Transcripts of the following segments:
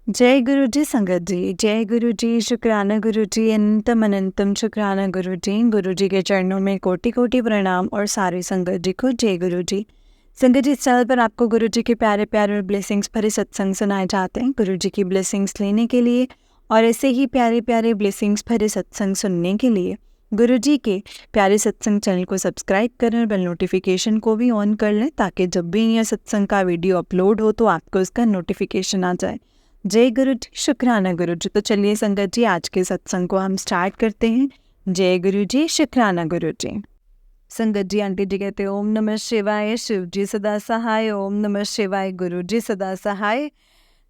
जय गुरु जी संगत जी, जय गुरु जी, शुक्राना गुरु जी, अनंतम अनंतम शुक्राना गुरु जी के चरणों में कोटि कोटि प्रणाम और सारी संगत जी को जय गुरु जी। संगत जी, इस चैनल पर आपको गुरु जी के प्यारे प्यारे और ब्लेसिंग्स भरे सत्संग सुनाए जाते हैं। गुरु जी की ब्लेसिंग्स लेने के लिए और ऐसे ही प्यारे प्यारे ब्लेसिंग्स भरे सत्संग सुनने के लिए गुरु जी के प्यारे सत्संग चैनल को सब्सक्राइब करें और बेल नोटिफिकेशन को भी ऑन कर लें, ताकि जब भी यह सत्संग का वीडियो अपलोड हो तो आपको इसका नोटिफिकेशन आ जाए। जय गुरु जी, शुक्राना गुरु जी। तो चलिए संगत जी, आज के सत्संग को हम स्टार्ट करते हैं। जय गुरु जी, शुक्राना गुरु जी। संगत जी, आंटी जी कहते हैं ओम नमः शिवाय, शिव जी सदा सहाय। ओम नमः शिवाय, गुरु जी सदा सहाय।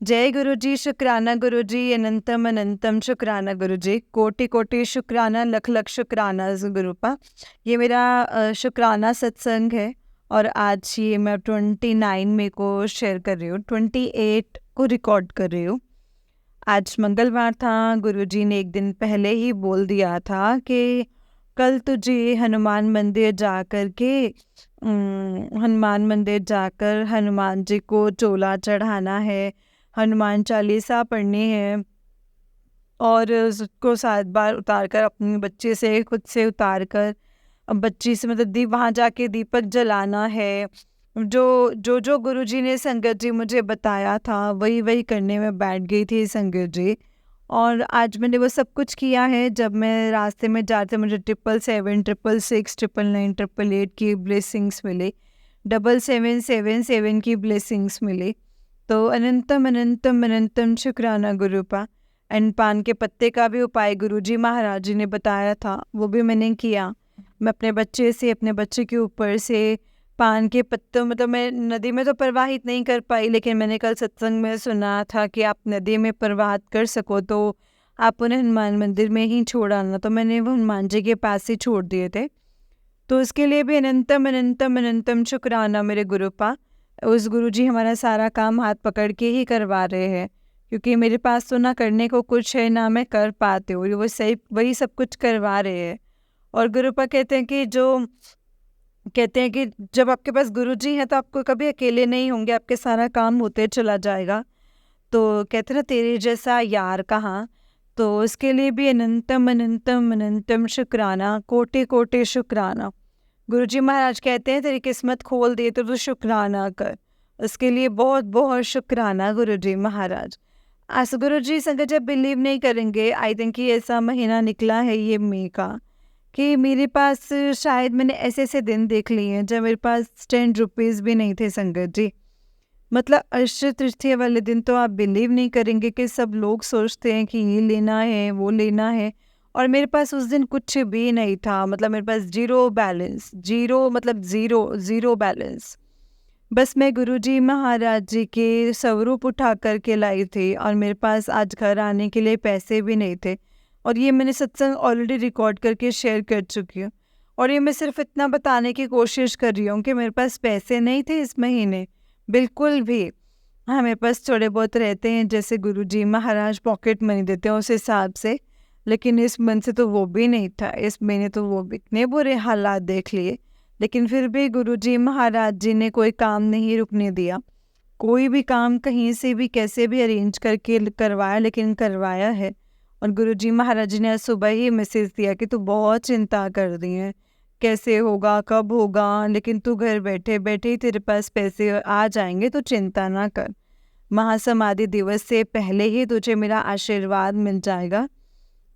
जय गुरु जी, शुक्राना गुरु जी, अनंतम अनंतम शुक्राना गुरु जी, कोटि कोटि शुक्राना, लख लख शुक्राना गुरुपा। ये मेरा शुक्राना सत्संग है और आज ये मैं 29 में को शेयर कर रही हूँ, 28 को रिकॉर्ड कर रही हूँ। आज मंगलवार था। गुरुजी ने एक दिन पहले ही बोल दिया था कि कल तुझे हनुमान मंदिर जाकर हनुमान जी को चोला चढ़ाना है, हनुमान चालीसा पढ़नी है और उसको 7 बार उतार कर अपनी बच्चे से खुद से उतार कर बच्ची से मतलब वहाँ जाके दीपक जलाना है। जो गुरुजी ने संगत जी मुझे बताया था वही वही करने में बैठ गई थी संगत जी। और आज मैंने वो सब कुछ किया है। जब मैं रास्ते में जाते मुझे 777, 666, 999, 888 की ब्लेसिंग्स मिली, 7777 की ब्लेसिंग्स मिली। तो अनंतम अनंतम अनंतम शुक्राना गुरुपा। एंड पान के पत्ते का भी उपाय गुरुजी महाराज जी ने बताया था, वो भी मैंने किया। मैं अपने बच्चे के ऊपर से पान के पत्तों मतलब मैं नदी में तो प्रवाहित नहीं कर पाई, लेकिन मैंने कल सत्संग में सुना था कि आप नदी में प्रवाहित कर सको तो आप उन्हें हनुमान मंदिर में ही छोड़ आना। तो मैंने वो हनुमान जी के पास ही छोड़ दिए थे। तो उसके लिए भी अनंतम अनंतम अनंतम शुक्राना मेरे गुरुपा। उस गुरुजी हमारा सारा काम हाथ पकड़ के ही करवा रहे हैं, क्योंकि मेरे पास तो ना करने को कुछ है ना मैं कर पाती हूँ। वो सही वही सब कुछ करवा रहे हैं। और गुरुपा कहते हैं कि जब आपके पास गुरुजी हैं तो आपको कभी अकेले नहीं होंगे, आपके सारा काम होते चला जाएगा। तो कहते हैं ना, तेरे जैसा यार कहाँ। तो उसके लिए भी अनंतम अनंतम अनंतम शुक्राना, कोटि कोटि शुक्राना। गुरुजी महाराज कहते हैं तेरी किस्मत खोल दे तो तू शुक्राना कर। उसके लिए बहुत बहुत शुक्राना गुरुजी महाराज। आज गुरुजी संगत जब बिलीव नहीं करेंगे, आई थिंक कि ऐसा महीना निकला है ये मई का, कि मेरे पास शायद मैंने ऐसे ऐसे दिन देख लिए हैं जब मेरे पास 10 रुपीज़ भी नहीं थे संगत जी। मतलब अक्षय तृतीया वाले दिन तो आप बिलीव नहीं करेंगे कि सब लोग सोचते हैं कि ये लेना है वो लेना है, और मेरे पास उस दिन कुछ भी नहीं था। मतलब मेरे पास जीरो बैलेंस, ज़ीरो बैलेंस। बस मैं गुरुजी महाराज जी के स्वरूप उठा करके लाई थी और मेरे पास आज घर आने के लिए पैसे भी नहीं थे। और ये मैंने सत्संग ऑलरेडी रिकॉर्ड करके शेयर कर चुकी हूँ। और ये मैं सिर्फ इतना बताने की कोशिश कर रही हूँ कि मेरे पास पैसे नहीं थे इस महीने, बिल्कुल भी। हाँ, मेरे पास थोड़े बहुत रहते हैं, जैसे गुरुजी महाराज पॉकेट मनी देते हैं उस हिसाब से, लेकिन इस मन से तो वो भी नहीं था। इस महीने तो वो भी इतने बुरे हालात देख लिए, लेकिन फिर भी गुरुजी महाराज जी ने कोई काम नहीं रुकने दिया। कोई भी काम कहीं से भी कैसे भी अरेंज करके करवाया, लेकिन करवाया है। और गुरुजी महाराज जी ने आज सुबह ही मैसेज दिया कि तू बहुत चिंता कर रही है, कैसे होगा कब होगा, लेकिन तू घर बैठे बैठे ही तेरे पास पैसे आ जाएंगे, तो चिंता ना कर। महासमाधि दिवस से पहले ही तुझे मेरा आशीर्वाद मिल जाएगा।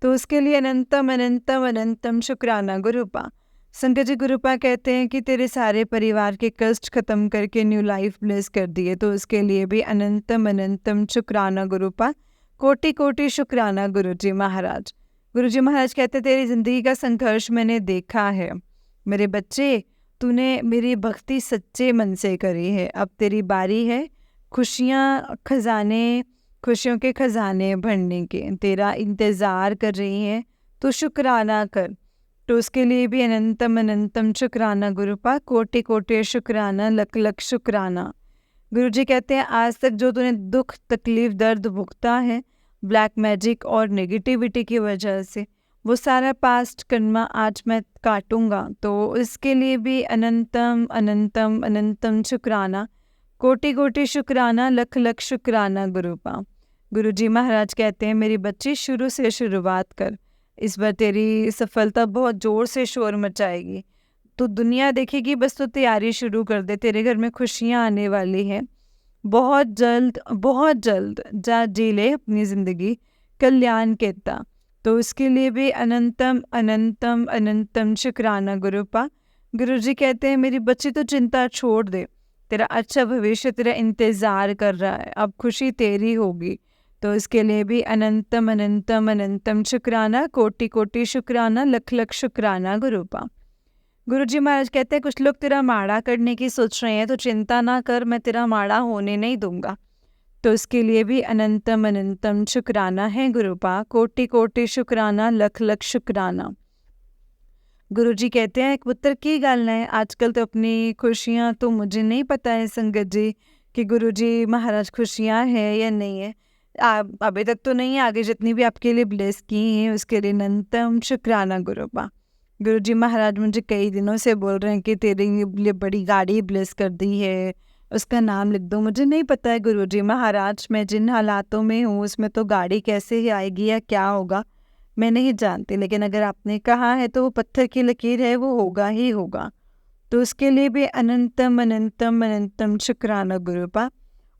तो उसके लिए अनंतम अनंतम अनंतम शुक्राना गुरुपा। संगत जी, गुरुपा कहते हैं कि तेरे सारे परिवार के कष्ट खत्म करके न्यू लाइफ ब्लेस कर दिए। तो उसके लिए भी अनंतम अनंतम शुक्राना गुरुपा, कोटि कोटि शुक्राना गुरुजी महाराज। गुरुजी महाराज कहते हैं तेरी जिंदगी का संघर्ष मैंने देखा है मेरे बच्चे, तूने मेरी भक्ति सच्चे मन से करी है। अब तेरी बारी है खुशियों के खजाने भरने के, तेरा इंतज़ार कर रही हैं, तो शुक्राना कर। तो उसके लिए भी अनंतम अनंतम शुक्राना गुरुपा, कोटि कोटि शुक्राना, लख लख शुक्राना। गुरुजी कहते हैं आज तक जो तूने दुख तकलीफ दर्द भुगता है ब्लैक मैजिक और नेगेटिविटी की वजह से, वो सारा पास्ट कर्मा आज मैं काटूंगा। तो इसके लिए भी अनंतम अनंतम अनंतम शुक्राना, कोटि कोटि शुक्राना, लख लख शुक्राना गुरुपा। गुरुजी महाराज कहते हैं, मेरी बच्ची शुरू से शुरुआत कर, इस बार तेरी सफलता बहुत ज़ोर से शोर मचाएगी। तो दुनिया देखेगी, बस तो तैयारी शुरू कर दे, तेरे घर में खुशियाँ आने वाली हैं। बहुत जल्द जा जी ले अपनी ज़िंदगी कल्याण कहता। तो उसके लिए भी अनंतम अनंतम अनंतम शुक्राना गुरुपा। गुरुजी कहते हैं, मेरी बच्ची तो चिंता छोड़ दे, तेरा अच्छा भविष्य तेरा इंतज़ार कर रहा है, अब खुशी तेरी होगी। तो इसके लिए भी अनंतम अनंतम अनंतम शुक्राना, कोटि कोटि शुक्राना, लख लख शुक्राना गुरुपा। गुरुजी महाराज कहते हैं, कुछ लोग तेरा माड़ा करने की सोच रहे हैं, तो चिंता ना कर, मैं तेरा माड़ा होने नहीं दूंगा। तो इसके लिए भी अनंतम अनंतम शुक्राना है गुरुपा, कोटि कोटि शुक्राना, लख लख शुक्राना। गुरुजी कहते हैं, पुत्र की गल है, आजकल तो अपनी खुशियाँ तो मुझे नहीं पता है संगत जी कि गुरुजी महाराज खुशियाँ हैं या नहीं है। अभी तक तो नहीं है, आगे जितनी भी आपके लिए ब्लेस की हैं उसके लिए अनंतम शुक्राना गुरुपा। गुरुजी महाराज मुझे कई दिनों से बोल रहे हैं कि तेरे लिए बड़ी गाड़ी ब्लेस कर दी है, उसका नाम लिख दो। मुझे नहीं पता है गुरुजी महाराज, मैं जिन हालातों में हूँ उसमें तो गाड़ी कैसे ही आएगी या क्या होगा मैं नहीं जानती, लेकिन अगर आपने कहा है तो वो पत्थर की लकीर है, वो होगा ही होगा। तो उसके लिए भी अनंतम अनंतम अनंतम शुक्राना गुरुपा।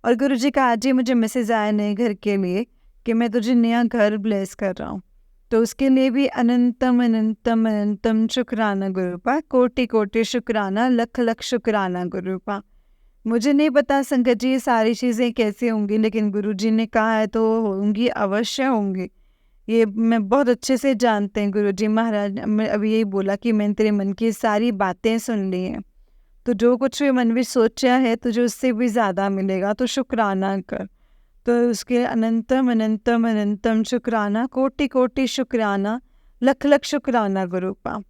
और गुरुजी का आज ही मुझे मैसेज आया नए घर के लिए कि मैं तुझे नया घर ब्लेस कर रहा हूँ। तो उसके लिए भी अनंतम अनंतम अनंतम शुक्राना गुरुपा, कोटि कोटि शुक्राना, लख लख शुक्राना गुरुपा। मुझे नहीं पता संगत जी ये सारी चीज़ें कैसे होंगी, लेकिन गुरुजी ने कहा है तो होंगी, अवश्य होंगी। ये मैं बहुत अच्छे से जानते हैं गुरुजी महाराज। मैं अभी यही बोला कि मैंने तेरे मन की सारी बातें सुन ली हैं, तो जो कुछ भी मन में सोचा है तुझे उससे भी ज़्यादा मिलेगा, तो शुक्राना कर। तो उसके अनंतम अनंतम अनंतम शुक्राना, कोटि कोटि शुक्राना, लख लख शुक्राना गुरुपा।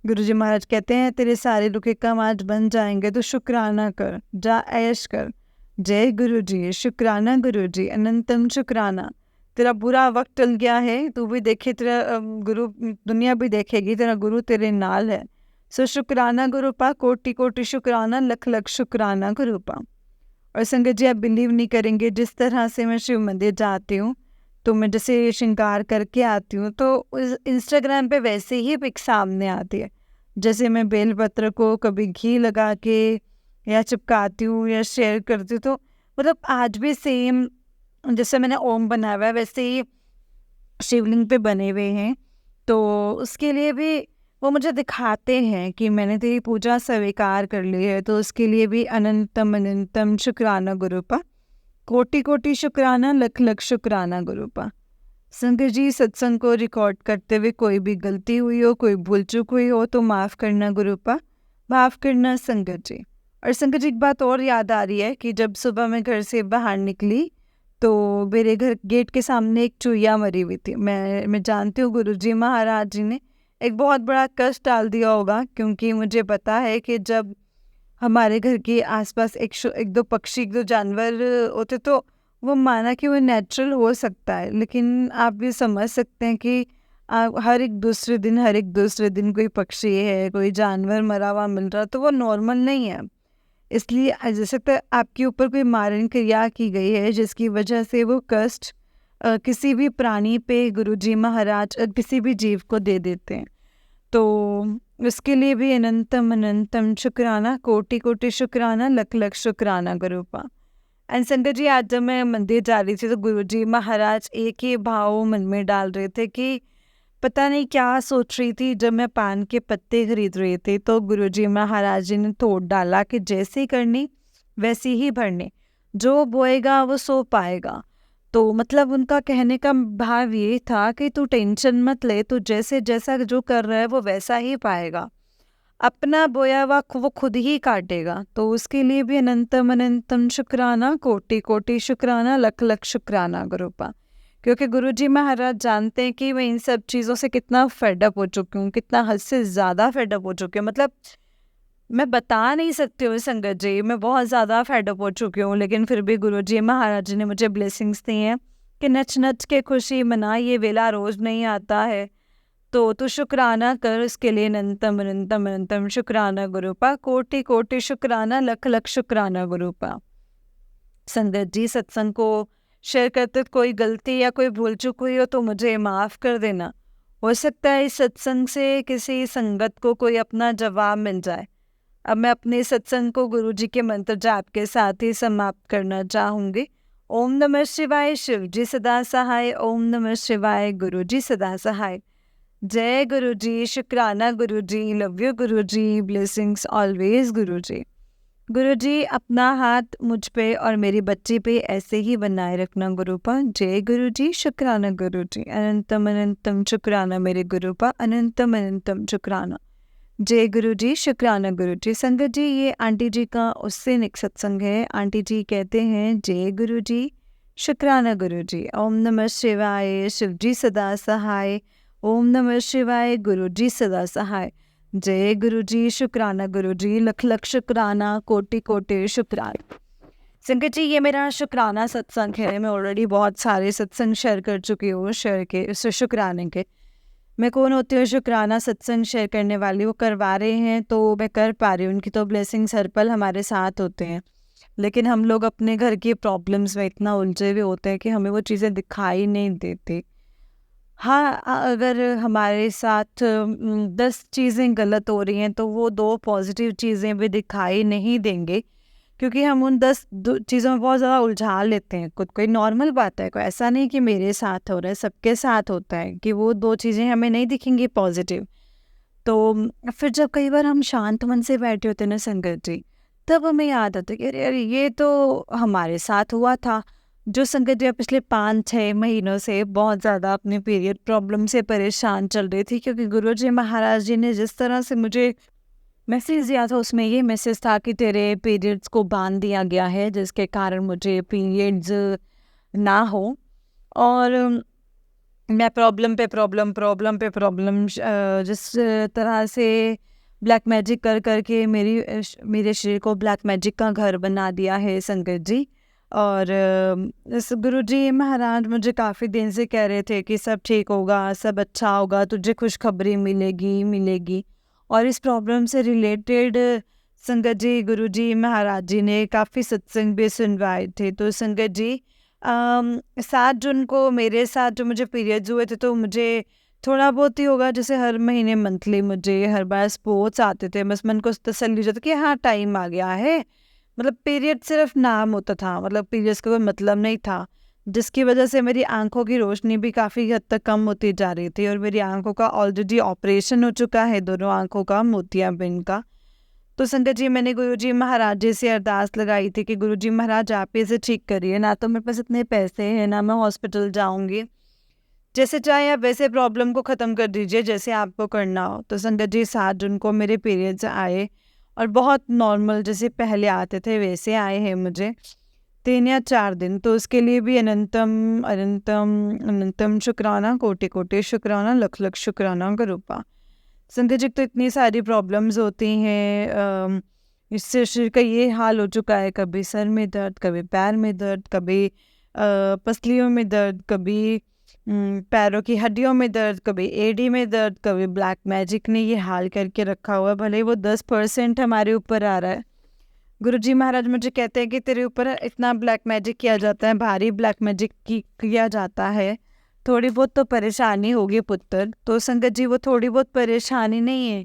गुरुजी महाराज कहते हैं, तेरे सारे रुके काम आज बन जाएंगे, तो शुक्राना कर, जा ऐश कर। जय गुरुजी, शुक्राना गुरुजी, अनंतम शुक्राना। तेरा बुरा वक्त टल गया है, तू भी देखे, तेरा गुरु, दुनिया भी देखेगी, तेरा गुरु तेरे नाल है। सो शुक्राना गुरुपा, कोटि कोटि शुक्राना, लख लख शुक्राना गुरुपा। और संगत जी आप बिलीव नहीं करेंगे, जिस तरह से मैं शिव मंदिर जाती हूँ तो मैं जैसे श्रृंगार करके आती हूँ तो उस इंस्टाग्राम पे वैसे ही पिक सामने आती है। जैसे मैं बेलपत्र को कभी घी लगा के या चिपकाती हूँ या शेयर करती हूँ, तो मतलब आज भी सेम जैसे मैंने ओम बनाया हुआ है वैसे ही शिवलिंग पे बने हुए हैं। तो उसके लिए भी वो मुझे दिखाते हैं कि मैंने तेरी पूजा स्वीकार कर ली है। तो उसके लिए भी अनंतम अनंतम शुक्राना गुरुपा, कोटि कोटि शुक्राना, लख लख शुक्राना गुरुपा। संगत जी सत्संग को रिकॉर्ड करते हुए कोई भी गलती हुई हो, कोई भूल चूक हुई हो तो माफ़ करना गुरुपा, माफ़ करना संगत जी। और संगत जी एक बात और याद आ रही है कि जब सुबह मैं घर से बाहर निकली तो मेरे घर गेट के सामने एक चूहिया मरी हुई थी। मैं जानती हूँ गुरुजी महाराज जी ने एक बहुत बड़ा कष्ट डाल दिया होगा, क्योंकि मुझे पता है कि जब हमारे घर के आसपास एक दो पक्षी, एक दो जानवर होते तो वो माना कि वो नेचुरल हो सकता है, लेकिन आप भी समझ सकते हैं कि हर एक दूसरे दिन कोई पक्षी है, कोई जानवर मरा हुआ मिल रहा, तो वो नॉर्मल नहीं है। इसलिए जैसे तो आपके ऊपर कोई मारण क्रिया की गई है जिसकी वजह से वो कष्ट किसी भी प्राणी पे गुरुजी महाराज किसी भी जीव को दे देते हैं। तो उसके लिए भी अनंतम अनंतम शुक्राना, कोटि कोटि शुक्राना, लख लख शुक्राना गुरुपा। एंड संगत जी आज जब मैं मंदिर जा रही थी तो गुरुजी महाराज एक ही भाव मन में डाल रहे थे कि पता नहीं क्या सोच रही थी। जब मैं पान के पत्ते खरीद रही थी तो गुरुजी महाराज जी ने तोड़ डाला कि जैसी करनी वैसी ही भरनी, जो बोएगा वो सो पाएगा। तो मतलब उनका कहने का भाव ये था कि तू टेंशन मत ले, तू जैसे जैसा जो कर रहा है वो वैसा ही पाएगा, अपना बोया हुआ वो खुद ही काटेगा। तो उसके लिए भी अनंतम अनंतम शुक्राना, कोटि कोटि शुक्राना, लख लख शुक्राना गुरुपा। क्योंकि गुरुजी महाराज जानते हैं कि मैं इन सब चीज़ों से कितना फेडअप हो चुकी हूँ, कितना हद से ज़्यादा फेडअप हो चुकी हूँ। मतलब मैं बता नहीं सकती हूँ संगत जी, मैं बहुत ज़्यादा फेडअप हो चुकी हूँ, लेकिन फिर भी गुरुजी महाराज ने मुझे ब्लेसिंग्स दी हैं कि नच नच के खुशी मना, ये वेला रोज़ नहीं आता है। तो तू शुक्राना कर, इसके लिए अनंतम अनंतम अनंतम शुक्राना गुरुपा, कोटि कोटि शुक्राना, लख लख शुक्राना गुरुपा। संगत जी सत्संग को शेयर करते कोई गलती या कोई भूल चूक हुई हो तो मुझे माफ़ कर देना। हो सकता है इस सत्संग से किसी संगत को कोई अपना जवाब मिल जाए। अब मैं अपने सत्संग को गुरुजी के मंत्र जाप के साथ ही समाप्त करना चाहूँगी। ओम नमः शिवाय, शिव जी सदा सहाय। ओम नमः शिवाय, गुरु जी सदा सहाय। जय गुरु जी, शुक्राना गुरु जी, love you Guru ji, blessings always गुरु जी। गुरु जी अपना हाथ मुझ पे और मेरी बच्ची पे ऐसे ही बनाए रखना गुरुपा। जय गुरु जी, शुक्राना गुरु जी, अनंतम अनंतम शुक्राना मेरे गुरुपा, अनंतम अनंतम शुक्राना। जय गुरु जी, शुक्राना गुरु जी। संगत जी, ये आंटी जी का उससे नेक्स्ट सत्संग है। आंटी जी कहते हैं जय गुरु जी, शुक्राना गुरु जी। ओम नमः शिवाय, शिव जी सदा सहाय। ओम नमः शिवाय, गुरु जी सदा सहाय। जय गुरु जी, शुक्राना गुरु जी, लख लख शुक्राना, कोटि कोटि शुक्राना। संगत जी, ये मेरा शुक्राना सत्संग है। मैं ऑलरेडी बहुत सारे सत्संग शेयर कर चुकी हूँ, शेयर के शुक्राने के। मैं कौन होती हूँ शुक्राना सत्संग शेयर करने वाली? वो करवा रहे हैं तो मैं कर पा रही हूँ, उनकी तो ब्लेसिंग्स हर पल हमारे साथ होते हैं। लेकिन हम लोग अपने घर की प्रॉब्लम्स में इतना उलझे हुए होते हैं कि हमें वो चीज़ें दिखाई नहीं देती। हाँ, अगर हमारे साथ 10 चीज़ें गलत हो रही हैं तो वो 2 पॉजिटिव चीज़ें भी दिखाई नहीं देंगे, क्योंकि हम उन 10 चीज़ों में बहुत ज़्यादा उलझा लेते हैं खुद को। ये नॉर्मल बात है, कोई ऐसा नहीं कि मेरे साथ हो रहा है, सबके साथ होता है कि वो 2 चीज़ें हमें नहीं दिखेंगी पॉजिटिव। तो फिर जब कई बार हम शांत मन से बैठे होते हैं ना संगत जी, तब हमें याद आता है कि अरे अरे ये तो हमारे साथ हुआ था। जो संगत जी पिछले 5-6 महीनों से बहुत ज़्यादा अपने पीरियड प्रॉब्लम से परेशान चल रही थी, क्योंकि गुरुजी महाराज जी ने जिस तरह से मुझे मैसेज दिया था उसमें ये मैसेज था कि तेरे पीरियड्स को बांध दिया गया है, जिसके कारण मुझे पीरियड्स ना हो। और मैं प्रॉब्लम पे प्रॉब्लम जिस तरह से ब्लैक मैजिक कर करके मेरे शरीर को ब्लैक मैजिक का घर बना दिया है संगत जी। और इस गुरुजी महाराज मुझे काफ़ी दिन से कह रहे थे कि सब ठीक होगा, सब अच्छा होगा, तुझे खुशखबरी मिलेगी। और इस प्रॉब्लम से रिलेटेड संगत जी गुरुजी महाराज जी ने काफ़ी सत्संग भी सुनवाए थे। तो संगत जी 7 जून को मेरे साथ जो मुझे पीरियड्स हुए थे, तो मुझे थोड़ा बहुत ही होगा, जैसे हर महीने मंथली मुझे हर बार स्पोर्ट्स आते थे, बस मन को तसल्ली हो जाता कि हाँ टाइम आ गया है। मतलब पीरियड सिर्फ नाम होता था, मतलब पीरियड्स का कोई मतलब नहीं था, जिसकी वजह से मेरी आंखों की रोशनी भी काफ़ी हद तक कम होती जा रही थी। और मेरी आंखों का ऑलरेडी ऑपरेशन हो चुका है, दोनों आंखों का, मोतियाबिंद का। तो संगत जी मैंने गुरुजी महाराज जी से अरदास लगाई थी कि गुरुजी महाराज आप इसे ठीक करिए, ना तो मेरे पास इतने पैसे हैं, ना मैं हॉस्पिटल जाऊंगी, जैसे चाहे आप वैसे प्रॉब्लम को ख़त्म कर दीजिए, जैसे आपको करना हो। तो संगत जी 7 जून को मेरे पीरियड्स आए और बहुत नॉर्मल जैसे पहले आते थे वैसे आए हैं मुझे 3 या 4 दिन। तो उसके लिए भी अनंतम अनंतम अनंतम शुक्राना, कोटि कोटि शुक्राना, लख लख शुक्राना गुरुपा। संगत जी तो इतनी सारी प्रॉब्लम्स होती हैं, इससे शरीर का ये हाल हो चुका है, कभी सर में दर्द, कभी पैर में दर्द, कभी पसलियों में दर्द, कभी पैरों की हड्डियों में दर्द, कभी एडी में दर्द, कभी ब्लैक मैजिक ने ये हाल करके रखा हुआ है। भले ही वो 10% हमारे ऊपर आ रहा है। गुरुजी महाराज मुझे कहते हैं कि तेरे ऊपर इतना ब्लैक मैजिक किया जाता है, भारी ब्लैक मैजिक किया जाता है, थोड़ी बहुत तो परेशानी होगी पुत्र। तो संगत जी वो थोड़ी बहुत परेशानी नहीं है,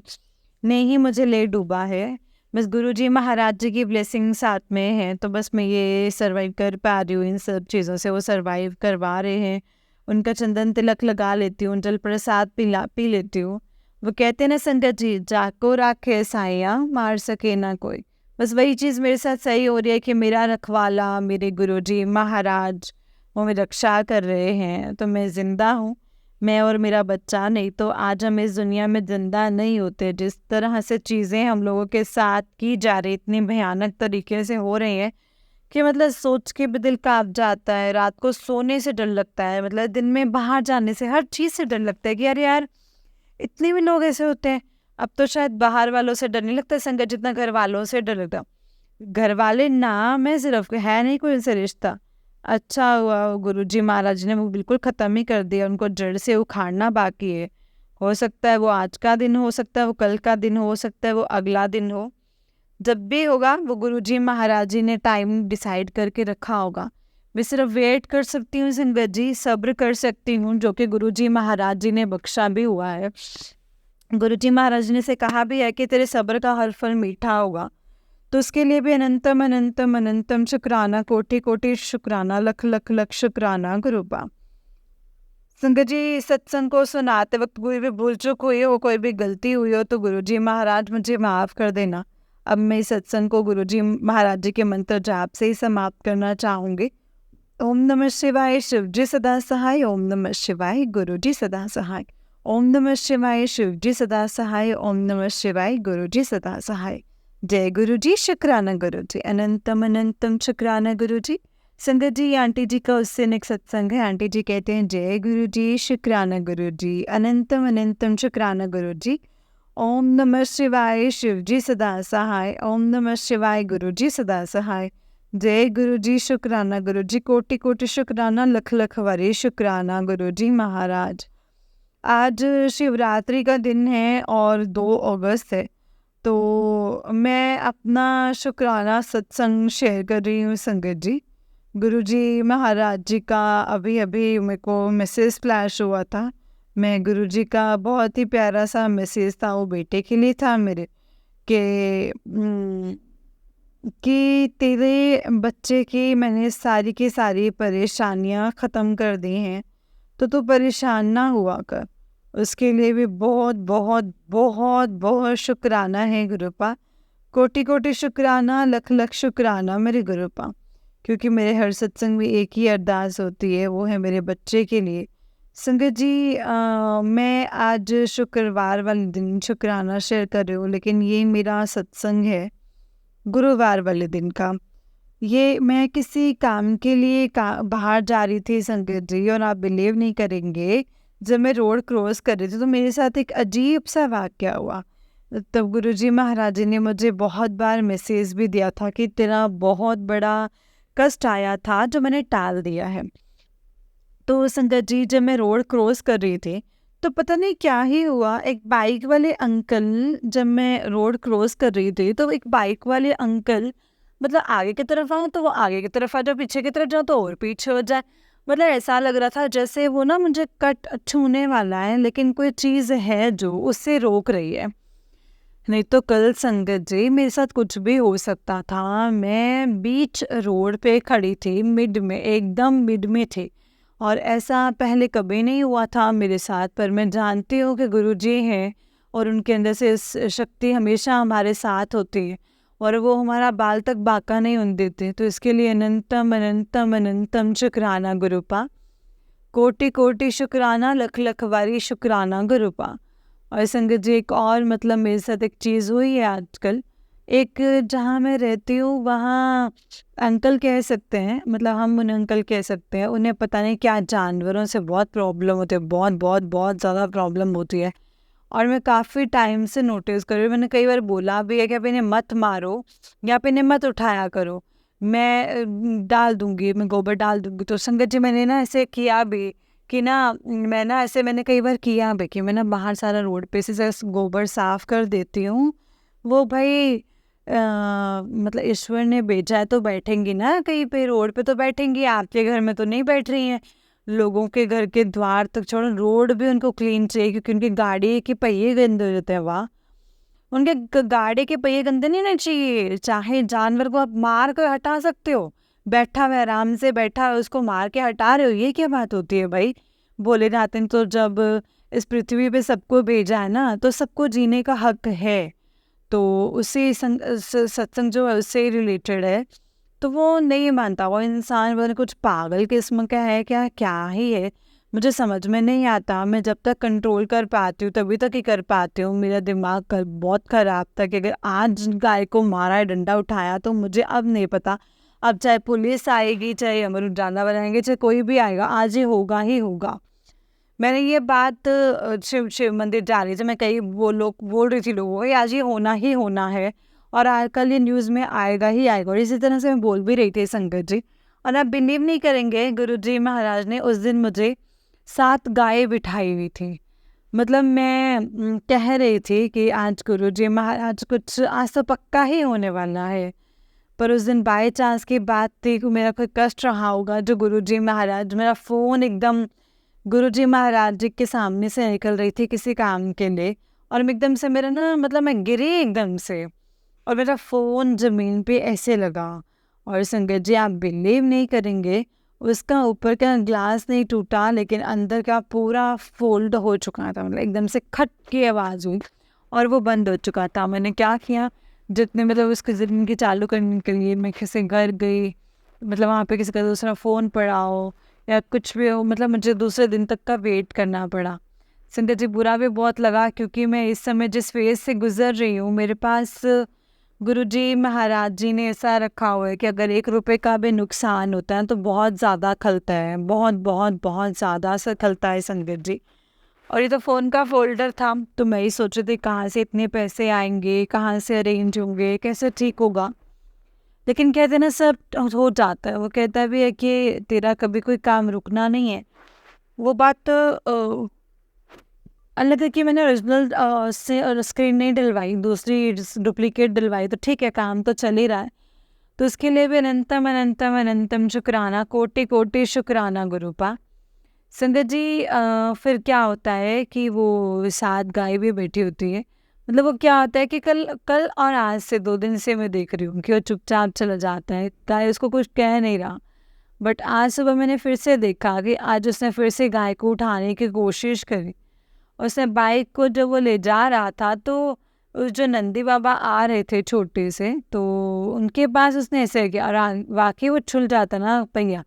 नहीं ही मुझे ले डूबा है, बस गुरुजी महाराज जी की ब्लेसिंग साथ में है। तो बस मैं ये सर्वाइव कर पा रही हूँ इन सब चीज़ों से, वो सर्वाइव करवा रहे हैं। उनका चंदन तिलक लगा लेती हूँ, जल प्रसाद पी लेती हूँ। वो कहते हैं ना संगत जी, जाको राखे साया, मार सके ना कोई। बस वही चीज़ मेरे साथ सही हो रही है कि मेरा रखवाला मेरे गुरुजी महाराज वो मेरी रक्षा कर रहे हैं, तो मैं ज़िंदा हूँ, मैं और मेरा बच्चा। नहीं तो आज हम इस दुनिया में ज़िंदा नहीं होते। जिस तरह से चीज़ें हम लोगों के साथ की जा रही, इतनी भयानक तरीके से हो रही हैं कि मतलब सोच के भी दिल काँप जाता है। रात को सोने से डर लगता है, मतलब दिन में बाहर जाने से, हर चीज़ से डर लगता है कि अरे यार इतने भी लोग ऐसे होते हैं। अब तो शायद बाहर वालों से डर नहीं लगता संगत, जितना घर वालों से डर लगता। घर वाले नाम है सिर्फ, है नहीं कोई उनसे रिश्ता। अच्छा हुआ गुरुजी महाराज ने वो बिल्कुल ख़त्म ही कर दिया, उनको जड़ से उखाड़ना बाकी है। हो सकता है वो आज का दिन हो सकता है वो कल का दिन हो सकता है वो अगला दिन हो, जब भी होगा वो गुरुजी महाराज जी ने टाइम डिसाइड करके रखा होगा। मैं सिर्फ वेट कर सकती हूँ संगत जी, सब्र कर सकती हूँ, जो कि गुरुजी महाराज जी ने बख्शा भी हुआ है। गुरुजी महाराज ने से कहा भी है कि तेरे सब्र का हर फल मीठा होगा। तो उसके लिए भी अनंतम अनंतम अनंतम शुक्राना, कोटि कोटि शुक्राना, लख लख लख शुक्राना गुरुपा। संगत जी, सत्संग को सुनाते वक्त कोई भी भूल चूक हुई हो, कोई भी गलती हुई हो तो गुरुजी महाराज मुझे माफ़ कर देना। अब मैं इस सत्संग को गुरुजी महाराज जी के मंत्र जाप से ही समाप्त करना चाहूँगी। ओम नमः शिवाय, शिवजी सदा सहाय। ओम नमः शिवाय, गुरुजी सदा सहाय। ओम नमः शिवाय, शिवजी सदा सहाय। ओम नमः शिवाय, गुरुजी सदा सहाय। जय गुरुजी, शुक्राना गुरुजी, अनंतम अनंतम शुक्राना गुरुजी। संगत जी, आंटी जी का उससे नेक्स्ट सत्संग है। आंटी जी कहते हैं जय गुरुजी, शुक्राना गुरुजी, अनंतम अनंतम शुक्राना गुरुजी। ओम नमः शिवाय, शिवजी सदा सहाय। ओम नमः शिवाय, गुरुजी सदा सहाय। जय गुरुजी, शुक्राना गुरुजी, कोटि कोटि शुक्राना, लख लख वारी शुक्राना गुरुजी महाराज। आज शिवरात्रि का दिन है और 2 अगस्त है, तो मैं अपना शुक्राना सत्संग शेयर कर रही हूँ संगत जी। गुरुजी महाराज जी का अभी अभी मेरे को मैसेज फ्लैश हुआ था। मैं गुरुजी का बहुत ही प्यारा सा मैसेज था, वो बेटे के लिए था मेरे, कि तेरे बच्चे की मैंने सारी की सारी परेशानियां ख़त्म कर दी हैं, तो तू परेशान ना हुआ कर। उसके लिए भी बहुत बहुत बहुत बहुत शुक्राना है गुरुपा। कोटि कोटि शुक्राना, लख लख शुक्राना मेरे गुरुपा। क्योंकि मेरे हर सत्संग में एक ही अरदास होती है, वो है मेरे बच्चे के लिए। संगत जी, मैं आज शुक्रवार वाले दिन शुक्राना शेयर कर रही हूँ, लेकिन ये मेरा सत्संग है गुरुवार वाले दिन का। ये मैं किसी काम के लिए बाहर जा रही थी संगत जी, और आप बिलीव नहीं करेंगे, जब मैं रोड क्रॉस कर रही थी तो मेरे साथ एक अजीब सा वाक़या हुआ। तब गुरुजी महाराज जी ने मुझे बहुत बार मैसेज भी दिया था कि तेरा बहुत बड़ा कष्ट आया था जो मैंने टाल दिया है। तो संगत जी, जब मैं रोड क्रॉस कर रही थी तो पता नहीं क्या ही हुआ, एक बाइक वाले अंकल, जब मैं रोड क्रॉस कर रही थी तो एक बाइक वाले अंकल, मतलब आगे की तरफ आऊँ तो वो आगे की तरफ आ जाए, पीछे की तरफ जाऊँ तो और पीछे हो जाए। मतलब ऐसा लग रहा था जैसे वो ना मुझे कट छूने वाला है, लेकिन कोई चीज़ है जो उससे रोक रही है। नहीं तो कल संगत जी मेरे साथ कुछ भी हो सकता था। मैं बीच रोड पे खड़ी थी, मिड में, एकदम मिड में थी, और ऐसा पहले कभी नहीं हुआ था मेरे साथ। पर मैं जानती हूँ कि गुरुजी हैं और उनके अंदर से इस शक्ति हमेशा हमारे साथ होती है, और वो हमारा बाल तक बाका नहीं होने देते। तो इसके लिए अनंतम अनंतम अनंतम शुक्राना गुरुपा। कोटि कोटि शुक्राना, लख लख वारी शुक्राना गुरुपा। और संगत जी, एक और मतलब मेरे साथ एक चीज़ हुई है आजकल। एक, जहाँ मैं रहती हूँ वहाँ अंकल कह सकते हैं, मतलब हम उन्हें अंकल कह सकते हैं, उन्हें पता नहीं क्या जानवरों से बहुत प्रॉब्लम होती है, बहुत बहुत बहुत ज़्यादा प्रॉब्लम होती है। और मैं काफ़ी टाइम से नोटिस कर रही हूँ, मैंने कई बार बोला भी है कि आप इन्हें मत मारो या आप इन्हें मत उठाया करो, मैं डाल दूँगी, मैं गोबर डाल दूँगी। तो संगत जी, मैंने ना ऐसे किया भी कि ना, मैं ना ऐसे मैंने कई बार किया भी कि मैं ना बाहर सारा रोड पे से गोबर साफ़ कर देती हूँ। वो भाई मतलब ईश्वर ने भेजा है तो बैठेंगी ना, कहीं पे रोड पे तो बैठेंगी, आपके घर में तो नहीं बैठ रही हैं। लोगों के घर के द्वार तक छोड़ो, रोड भी उनको क्लीन चाहिए, क्योंकि उनकी गाड़ी के पहिए गंदे हो जाते हैं। वाह, उनके गाड़ी के पहिए गंदे नहीं होने चाहिए। चाहे जानवर को आप मार कर हटा सकते हो, बैठा हुआ आराम से बैठा है, उसको मार के हटा रहे हो, ये क्या बात होती है भाई। भोलेनाथ ने तो जब इस पृथ्वी पे सबको भेजा है ना, तो सबको जीने का हक है। तो उसी सत्संग जो है उससे रिलेटेड है। तो वो नहीं मानता, वो इंसान वो कुछ पागल किस्म का है, क्या क्या ही है, मुझे समझ में नहीं आता। मैं जब तक कंट्रोल कर पाती हूँ तभी तक ही कर पाती हूँ। मेरा दिमाग कल बहुत ख़राब था कि अगर आज गाय को मारा है, डंडा उठाया, तो मुझे अब नहीं पता, अब चाहे पुलिस आएगी, चाहे अमर उजाला बनाएंगे, चाहे कोई भी आएगा, आज ये होगा ही होगा। मैंने ये बात शिव मंदिर जा रही थी, मैं कई वो लोग बोल रही थी लोगों को आज ये होना ही होना है, और आजकल ये न्यूज़ में आएगा ही आएगा। और इसी तरह से मैं बोल भी रही थी संगत जी। और आप बिलीव नहीं करेंगे, गुरुजी महाराज ने उस दिन मुझे 7 गायें बिठाई हुई थी। मतलब मैं कह रही थी कि आज गुरुजी महाराज कुछ आज तो पक्का ही होने वाला है। पर उस दिन बाय चांस की बात थी कि मेरा कोई कष्ट रहा होगा जो गुरुजी महाराज, मेरा फ़ोन एकदम गुरुजी महाराज जी के सामने से निकल रही थी किसी काम के लिए, और मैं एकदम से मेरा ना मतलब मैं गिरी एकदम से, और मेरा फ़ोन ज़मीन पे ऐसे लगा। और संगत जी आप बिलीव नहीं करेंगे, उसका ऊपर का ग्लास नहीं टूटा लेकिन अंदर का पूरा फोल्ड हो चुका था, मतलब एकदम से खट की आवाज़ हुई और वो बंद हो चुका था। मैंने क्या किया, जितने मतलब उसकी ज़िंदगी चालू करने के लिए मैं किसी घर गई, मतलब वहाँ पे किसी का दूसरा फ़ोन पड़ा हो या कुछ भी हो, मतलब मुझे दूसरे दिन तक का वेट करना पड़ा। संगत जी बुरा भी बहुत लगा, क्योंकि मैं इस समय जिस फेज़ से गुज़र रही हूँ, मेरे पास गुरुजी महाराज जी ने ऐसा रखा हुआ है कि अगर 1 रुपए का भी नुकसान होता है तो बहुत ज़्यादा खलता है, बहुत बहुत बहुत ज़्यादा सा खलता है संगत जी। और ये तो फ़ोन का फ़ोल्डर था, तो मैं ही सोच रही थी कहाँ से इतने पैसे आएंगे, कहाँ से अरेंज होंगे, कैसे ठीक होगा। लेकिन कहते हैं ना सब हो जाता है। वो कहता भी है कि तेरा कभी कोई काम रुकना नहीं है। वो बात तो अलग है कि मैंने ओरिजिनल से स्क्रीन नहीं डलवाई, दूसरी डुप्लीकेट डलवाई, तो ठीक है काम तो चल ही रहा है। तो उसके लिए भी अनंतम अनंतम अनंतम शुक्राना, कोटि कोटि शुक्राना गुरुपा। संगत जी फिर क्या होता है कि वो साथ गाय भी बैठी होती है। मतलब वो क्या होता है कि कल कल और आज से 2 दिन से मैं देख रही हूँ कि वो चुपचाप चला जाता है, गाय उसको कुछ कह नहीं रहा। बट आज सुबह मैंने फिर से देखा कि आज उसने फिर से गाय को उठाने की कोशिश करी। उसने बाइक को जब वो ले जा रहा था तो उस जो नंदी बाबा आ रहे थे छोटे से, तो उनके पास उसने ऐसे किया, और वाकई वो छुल जाता ना पहिया,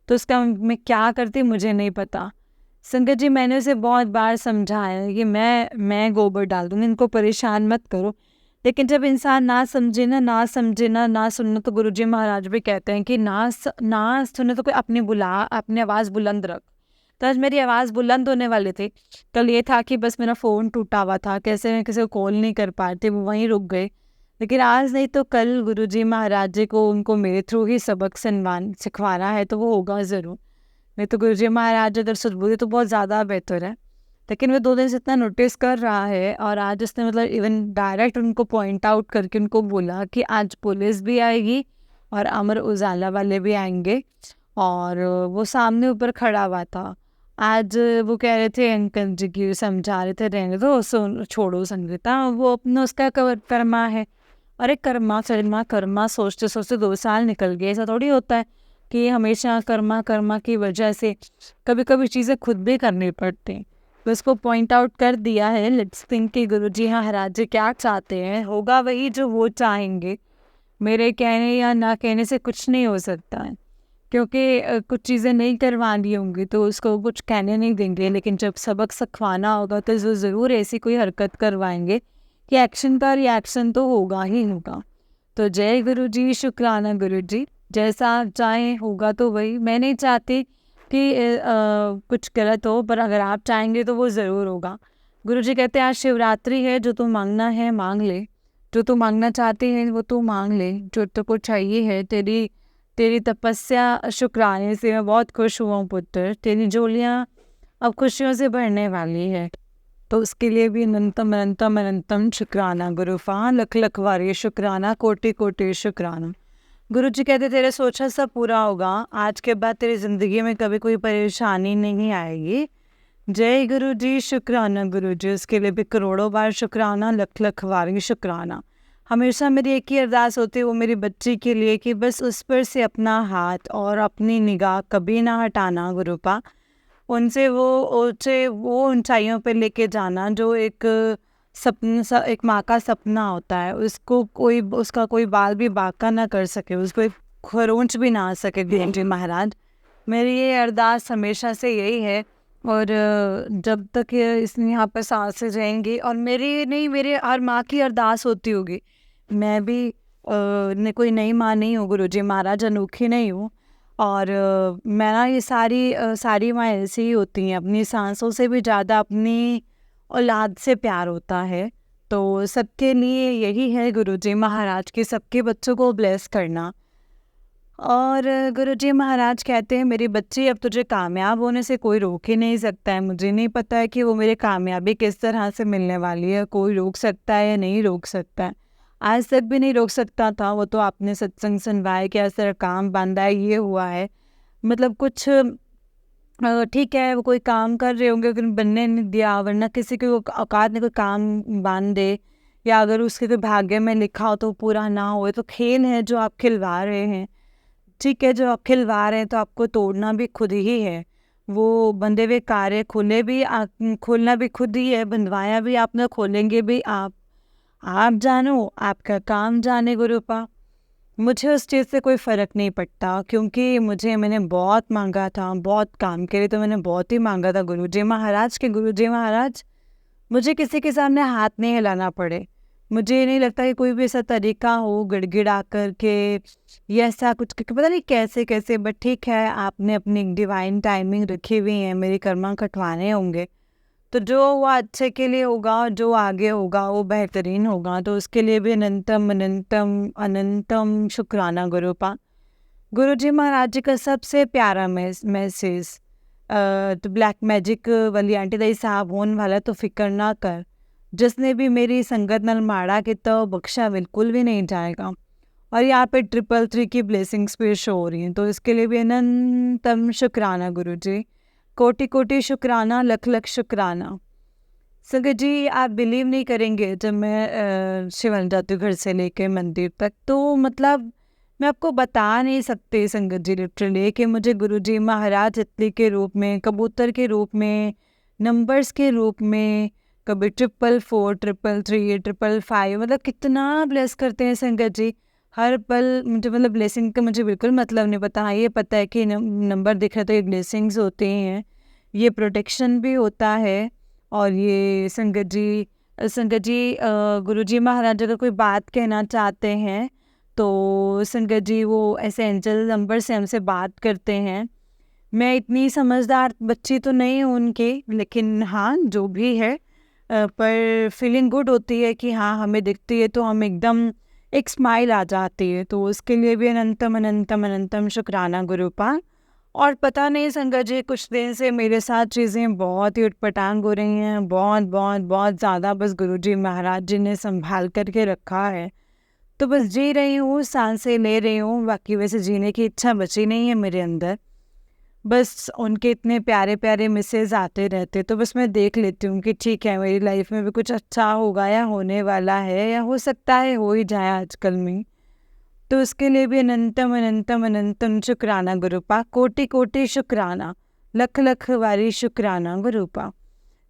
तो उसका मैं क्या करती मुझे नहीं पता। संगत जी मैंने उसे बहुत बार समझाया कि मैं गोबर डाल दूँगी, इनको परेशान मत करो। लेकिन जब इंसान ना समझे ना सुनना, तो गुरुजी महाराज भी कहते हैं कि ना सुने तो कोई अपनी आवाज़ बुलंद रख। तो आज मेरी आवाज़ बुलंद होने वाली थी। कल ये था कि बस मेरा फ़ोन टूटा हुआ था, कैसे मैं किसी को कॉल नहीं कर पा रही थी, वो वहीं रुक गए। लेकिन आज नहीं तो कल गुरुजी महाराज जी को उनको मेरे थ्रू ही सबक सिखवाना है, तो वो होगा ज़रूर। नहीं तो गुरुजी महाराज अगर सद्बुद्धि तो बहुत ज़्यादा बेहतर है। लेकिन वो 2 दिन से इतना नोटिस कर रहा है, और आज उसने मतलब इवन डायरेक्ट उनको पॉइंट आउट करके उनको बोला कि आज पुलिस भी आएगी और अमर उजाला वाले भी आएंगे। और वो सामने ऊपर खड़ा हुआ था। आज वो कह रहे थे अंकल जी की समझा रहे थे, रहने दो, छोड़ो संगीता, वो अपना उसका कर्मा है। अरे कर्मा कर्मा कर्मा सोचते सोचते 2 साल निकल गए। ऐसा थोड़ी होता है कि हमेशा कर्मा कर्मा की वजह से कभी कभी चीज़ें खुद भी करनी पड़ती हैं। तो उसको पॉइंट आउट कर दिया है। लेट्स थिंक कि गुरुजी महाराज जी क्या चाहते हैं, होगा वही जो वो चाहेंगे। मेरे कहने या ना कहने से कुछ नहीं हो सकता है, क्योंकि कुछ चीज़ें नहीं करवानी होंगी तो उसको कुछ कहने नहीं देंगे। लेकिन जब सबक सिखवाना होगा तो ज़रूर ऐसी कोई हरकत करवाएंगे कि एक्शन का रिएक्शन तो होगा ही होगा। तो जय गुरु जी, शुक्राना गुरु जी, जैसा आप चाहें होगा तो वही। मैं नहीं चाहती कि कुछ गलत हो, पर अगर आप चाहेंगे तो वो ज़रूर होगा। गुरु जी कहते हैं आज शिवरात्रि है, जो तू मांगना है मांग ले, जो तू मांगना चाहती है वो तू मांग ले, जो तुझको चाहिए है। तेरी तेरी तपस्या शुक्राने से मैं बहुत खुश हुआ हूँ पुत्र, तेरी झोलियाँ अब खुशियों से भरने वाली है। तो उसके लिए भी अनंतम अनंतम अनंतम शुक्राना गुरुफा, लख लख वारी शुक्राना, कोटि कोटि शुक्राना। गुरु जी कहते तेरे सोचा सब पूरा होगा, आज के बाद तेरी ज़िंदगी में कभी कोई परेशानी नहीं आएगी। जय गुरु जी, शुक्राना गुरु जी, उसके लिए भी करोड़ों बार शुक्राना, लख लख वारी शुक्राना। हमेशा मेरी एक ही अरदास होती है वो मेरी बच्ची के लिए कि बस उस पर से अपना हाथ और अपनी निगाह कभी ना हटाना गुरुपा। उनसे वो ऊंचाइयों पर लेके जाना जो एक एक माँ का सपना होता है, उसको कोई उसका कोई बाल भी बांका ना कर सके, उसको एक खरोंच भी ना आ सके। गुरु जी महाराज, मेरी ये अरदास हमेशा से यही है। और जब तक ये इस यहाँ पर सांसें रहेंगी, और मेरी नहीं, मेरे हर माँ की अरदास होती होगी। मैं भी कोई नई माँ नहीं हूँ गुरु जी महाराज, अनोखी नहीं हूँ। और मैं ना ये सारी माँ ऐसी ही होती हैं, अपनी सांसों से भी ज़्यादा अपनी औलाद से प्यार होता है। तो सबके लिए यही है गुरु जी महाराज की, सबके बच्चों को ब्लेस करना। और गुरुजी महाराज कहते हैं मेरी बच्ची, अब तुझे कामयाब होने से कोई रोक ही नहीं सकता है। मुझे नहीं पता है कि वो मेरी कामयाबी किस तरह से मिलने वाली है, कोई रोक सकता है या नहीं रोक सकता है। आज तक भी नहीं रोक सकता था। वो तो आपने सत्संग सुनवाया कि ऐसा काम बांधा है, ये हुआ है, मतलब कुछ ठीक है वो कोई काम कर रहे होंगे लेकिन बनने नहीं दिया, वरना किसी की औकात ने कोई काम बांध दे, या अगर उसके कोई भाग्य में लिखा हो तो पूरा ना हो। तो खेल है जो आप खिलवा रहे हैं, ठीक है, जो आप खिलवा रहे हैं तो आपको तोड़ना भी खुद ही है। वो बंधे हुए कार्य खोलना भी खुद ही है, बंधवाया भी आपने, खोलेंगे भी आप जानो, आपका काम जाने गुरुपा। मुझे उस चीज़ से कोई फ़र्क नहीं पड़ता, क्योंकि मैंने बहुत मांगा था, बहुत काम के लिए तो मैंने बहुत ही मांगा था गुरुजी महाराज के, गुरुजी महाराज मुझे किसी के सामने हाथ नहीं हिलाना पड़े। मुझे नहीं लगता कि कोई भी ऐसा तरीका हो गिड़गिड़ा कर के या ऐसा कुछ, क्योंकि पता नहीं कैसे कैसे, बट ठीक है, आपने अपनी डिवाइन टाइमिंग रखी हुई है, मेरे कर्मा कटवाने होंगे, तो जो हुआ अच्छे के लिए होगा, जो आगे होगा वो बेहतरीन होगा। तो उसके लिए भी अनंतम अनंतम अनंतम शुक्राना गुरुपा। गुरुजी महाराज जी का सबसे प्यारा मैसेज, तो ब्लैक मैजिक वाली आंटी दई साहब होने वाला तो फिक्र ना कर, जिसने भी मेरी संगत नल माड़ा कि तो बख्शा बिल्कुल भी नहीं जाएगा। और यहाँ पे 333 की ब्लेसिंग्स भी शो हो रही हैं, तो इसके लिए भी अनंतम शुक्राना गुरुजी, कोटि कोटि शुक्राना, लख लख शुक्राना। संगत जी आप बिलीव नहीं करेंगे, जब मैं शिवन जाती हूँ घर से लेके मंदिर तक, तो मतलब मैं आपको बता नहीं सकती संगत जी लिटरली कि मुझे गुरुजी महाराज तितली के रूप में, कबूतर के रूप में, नंबर्स के रूप में, कभी 444, 333, 555, मतलब कितना ब्लेस करते हैं संगत जी हर पल। मुझे मतलब ब्लेसिंग का मुझे बिल्कुल मतलब नहीं पता। हाँ ये पता है कि नंबर दिख रहे तो ये ब्लेसिंग्स होते हैं, ये प्रोटेक्शन भी होता है। और ये संगत जी गुरुजी महाराज अगर कोई बात कहना चाहते हैं तो संगत जी वो ऐसे एंजल नंबर से हमसे बात करते हैं। मैं इतनी समझदार बच्ची तो नहीं हूँ उनकी, लेकिन हाँ जो भी है, पर फीलिंग गुड होती है कि हाँ हमें दिखती है तो हम एकदम एक स्माइल आ जाती है। तो उसके लिए भी अनंतम अनंतम अनंतम शुक्राना गुरुपा। और पता नहीं संगत जी कुछ दिन से मेरे साथ चीज़ें बहुत ही उटपटांग हो रही हैं, बहुत बहुत बहुत ज़्यादा। बस गुरुजी महाराज जी ने संभाल करके रखा है, तो बस जी रही हूँ, सांसें ले रही हूँ, बाकी वैसे जीने की इच्छा बची नहीं है मेरे अंदर। बस उनके इतने प्यारे प्यारे मैसेज आते रहते, तो बस मैं देख लेती हूँ कि ठीक है मेरी लाइफ में भी कुछ अच्छा होगा या होने वाला है, या हो सकता है हो ही जाए आजकल में। तो उसके लिए भी अनंतम अनंतम अनंतम शुक्राना गुरुपा, कोटि कोटि शुक्राना, लख लख वारी शुक्राना गुरुपा।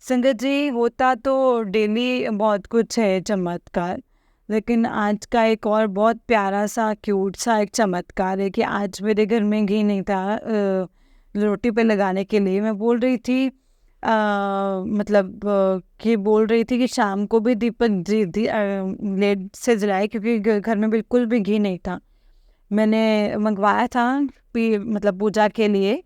संगत जी होता तो डेली बहुत कुछ है चमत्कार, लेकिन आज का एक और बहुत प्यारा सा क्यूट सा एक चमत्कार है कि आज मेरे घर में घी नहीं था रोटी पे लगाने के लिए। मैं बोल रही थी कि बोल रही थी कि शाम को भी दीपक लेट से जलाए, क्योंकि घर में बिल्कुल भी घी नहीं था। मैंने मंगवाया था मतलब पूजा के लिए,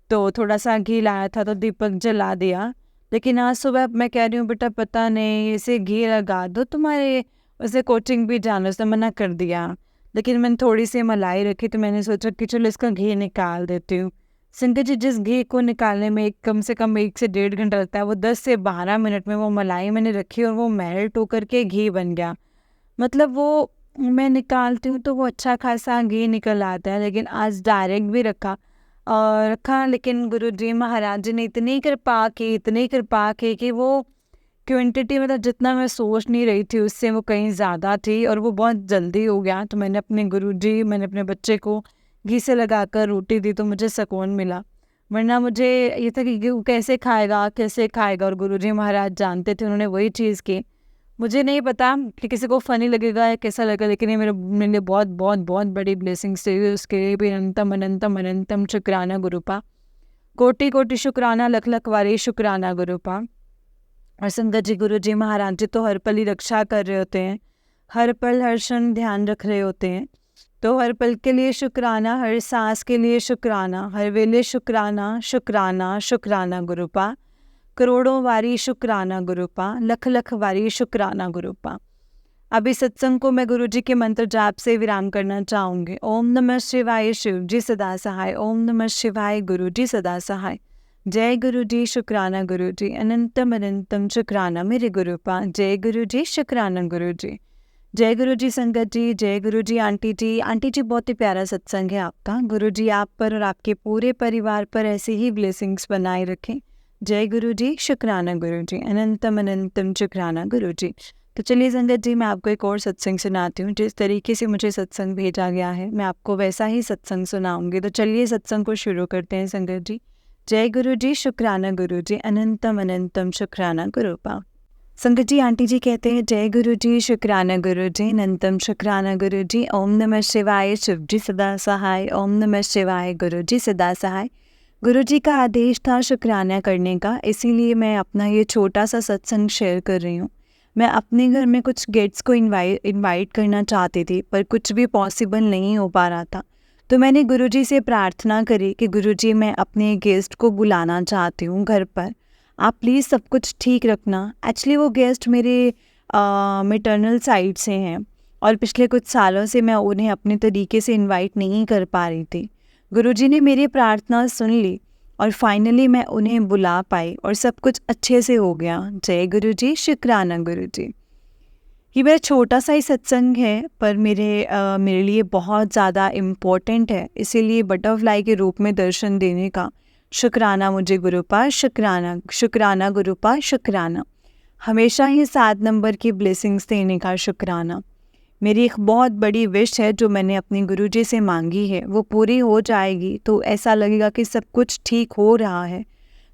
तो थोड़ा सा घी लाया था तो दीपक जला दिया। लेकिन आज सुबह मैं कह रही हूँ बेटा पता नहीं इसे घी लगा दो, तुम्हारे उसे कोचिंग भी जाना, उसने मना कर दिया। लेकिन मैंने थोड़ी सी मलाई रखी तो मैंने सोचा कि चलो इसका घी निकाल देती हूँ। संगत जी जिस घी को निकालने में कम से कम 1 से 1.5 घंटा लगता है, वो 10 से 12 मिनट में वो मलाई मैंने रखी और वो मेल्ट होकर के घी बन गया। मतलब वो मैं निकालती हूँ तो वो अच्छा खासा घी निकल आता है। लेकिन आज डायरेक्ट भी रखा, लेकिन गुरुजी महाराज जी ने इतनी कृपा की कि वो क्वांटिटी मतलब जितना मैं सोच नहीं रही थी उससे वो कहीं ज़्यादा थी, और वो बहुत जल्दी हो गया। तो मैंने अपने बच्चे को घी से लगाकर रोटी दी तो मुझे सुकून मिला, वरना मुझे ये था कि वो कैसे खाएगा। और गुरुजी महाराज जानते थे, उन्होंने वही चीज़ की। मुझे नहीं पता कि किसी को फ़नी लगेगा या कैसा लगेगा, लेकिन ये मेरे लिए बहुत बहुत बहुत बड़ी ब्लेसिंग्स थी। उसके लिए भी अनंतम अनंतम अनंतम शुक्राना गुरुपा, कोटि कोटि शुक्राना, लख लख वारी शुक्राना गुरुपा। और संगत जी गुरुजी महाराज जी तो हर पल ही रक्षा कर रहे होते हैं, हर पल हर क्षण ध्यान रख रहे होते हैं। तो हर पल के लिए शुक्राना, हर सांस के लिए शुक्राना, हर वेले शुक्राना शुक्राना शुक्राना गुरुपा, करोड़ों वारी शुक्राना गुरुपा, लख लख वारी शुक्राना गुरुपा। अभी सत्संग को मैं गुरुजी के मंत्र जाप से विराम करना चाहूँगी। ओम नमः शिवाय, शिव जी सदा सहाय। ओम नमः शिवाय, गुरु जी सदा सहाय। जय गुरु जी, शुक्राना गुरु जी, अनंतम अनंतम शुक्राना मेरे गुरुपा। जय गुरु जी, शुक्राना गुरु जी। जय गुरु जी संगत जी, जय गुरु जी आंटी जी। आंटी जी बहुत ही प्यारा सत्संग है आपका। गुरु जी आप पर और आपके पूरे परिवार पर ऐसे ही ब्लेसिंग्स बनाए रखें। जय गुरु जी, शुक्राना गुरु जी, अनंतम अनंतम शुक्राना गुरु जी। तो चलिए संगत जी, मैं आपको एक और सत्संग सुनाती हूँ। जिस तरीके से मुझे सत्संग भेजा गया है मैं आपको वैसा ही सत्संग सुनाऊंगी। तो चलिए सत्संग को शुरू करते हैं संगत जी। जय गुरु जी, शुक्राना गुरु जी, अनंतम अनंतम शुक्राना गुरु पा। संगत जी आंटी जी कहते हैं जय गुरु जी, शुक्राना गुरु जी, अनंतम शुक्राना गुरु जी, ओम नमः शिवाय, शिव जी सदा सहाय, ओम नमः शिवाय, गुरु जी सदा सहाय। गुरु जी का आदेश था शुक्राना करने का, इसीलिए मैं अपना ये छोटा सा सत्संग शेयर कर रही हूँ। मैं अपने घर में कुछ गेस्ट्स को इनवाइट करना चाहती थी, पर कुछ भी पॉसिबल नहीं हो पा रहा था। तो मैंने गुरु जी से प्रार्थना करी कि गुरु जी मैं अपने गेस्ट को बुलाना चाहती हूँ घर पर, आप प्लीज़ सब कुछ ठीक रखना। एक्चुअली वो गेस्ट मेरे मैटरनल साइड से हैं और पिछले कुछ सालों से मैं उन्हें अपने तरीके से इनवाइट नहीं कर पा रही थी। गुरुजी ने मेरी प्रार्थना सुन ली और फाइनली मैं उन्हें बुला पाई और सब कुछ अच्छे से हो गया। जय गुरु जी, शुक्राना गुरु जी। ये मेरा छोटा सा ही सत्संग है पर मेरे लिए बहुत ज़्यादा इम्पोर्टेंट है, इसीलिए बटरफ्लाई के रूप में दर्शन देने का शुक्राना मुझे गुरुपा, शुक्राना शुक्राना गुरुपा, शुक्राना। हमेशा ही 7 नंबर की ब्लेसिंग्स देने का शुक्राना। मेरी एक बहुत बड़ी विश है जो मैंने अपने गुरुजी से मांगी है, वो पूरी हो जाएगी तो ऐसा लगेगा कि सब कुछ ठीक हो रहा है।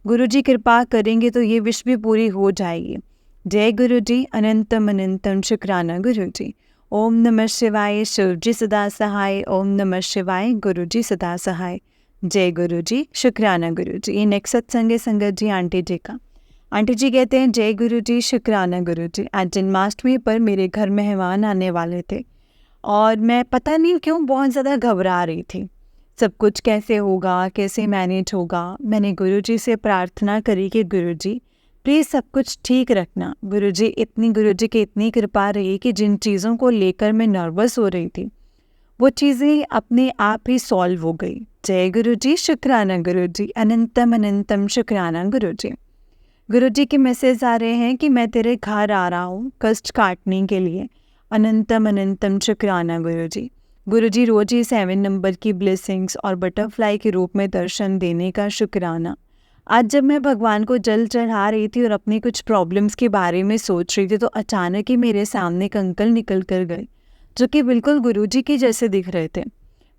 गुरुजी कृपा करेंगे तो ये विश भी पूरी हो जाएगी। जय गुरु जी, अनंतम अनंतम शुक्राना गुरु जी। ओम नमः शिवाय, शिव जी सदा सहाय, ओम नमः शिवाय, गुरु जी सदा सहाय। जय गुरु जी, शुक्राना गुरु जी। ये नेक्स्ट सत्संग है संगत जी आंटी जी का। आंटी जी कहते हैं जय गुरु जी, शुक्राना गुरु जी। आज जन्माष्टमी पर मेरे घर मेहमान आने वाले थे और मैं पता नहीं क्यों बहुत ज़्यादा घबरा रही थी। सब कुछ कैसे होगा, कैसे मैनेज होगा। मैंने गुरुजी से प्रार्थना करी कि गुरुजी प्लीज़ सब कुछ ठीक रखना। गुरुजी की इतनी कृपा रही कि जिन चीज़ों को लेकर मैं नर्वस हो रही थी वो चीज़ें अपने आप ही सॉल्व हो गई। जय गुरु जी, शुक्राना गुरु जी, अनंतम अनंतम शुक्राना गुरु जी। गुरु जी के मैसेज आ रहे हैं कि मैं तेरे घर आ रहा हूँ कष्ट काटने के लिए। अनंतम अनंतम शुक्राना गुरु जी। गुरु जी रोज ही 7 नंबर की ब्लेसिंग्स और बटरफ्लाई के रूप में दर्शन देने का शुक्राना। आज जब मैं भगवान को जल चढ़ा रही थी और अपनी कुछ प्रॉब्लम्स के बारे में सोच रही थी तो अचानक ही मेरे सामने एक अंकल निकल कर गए जो कि बिल्कुल गुरुजी के जैसे दिख रहे थे।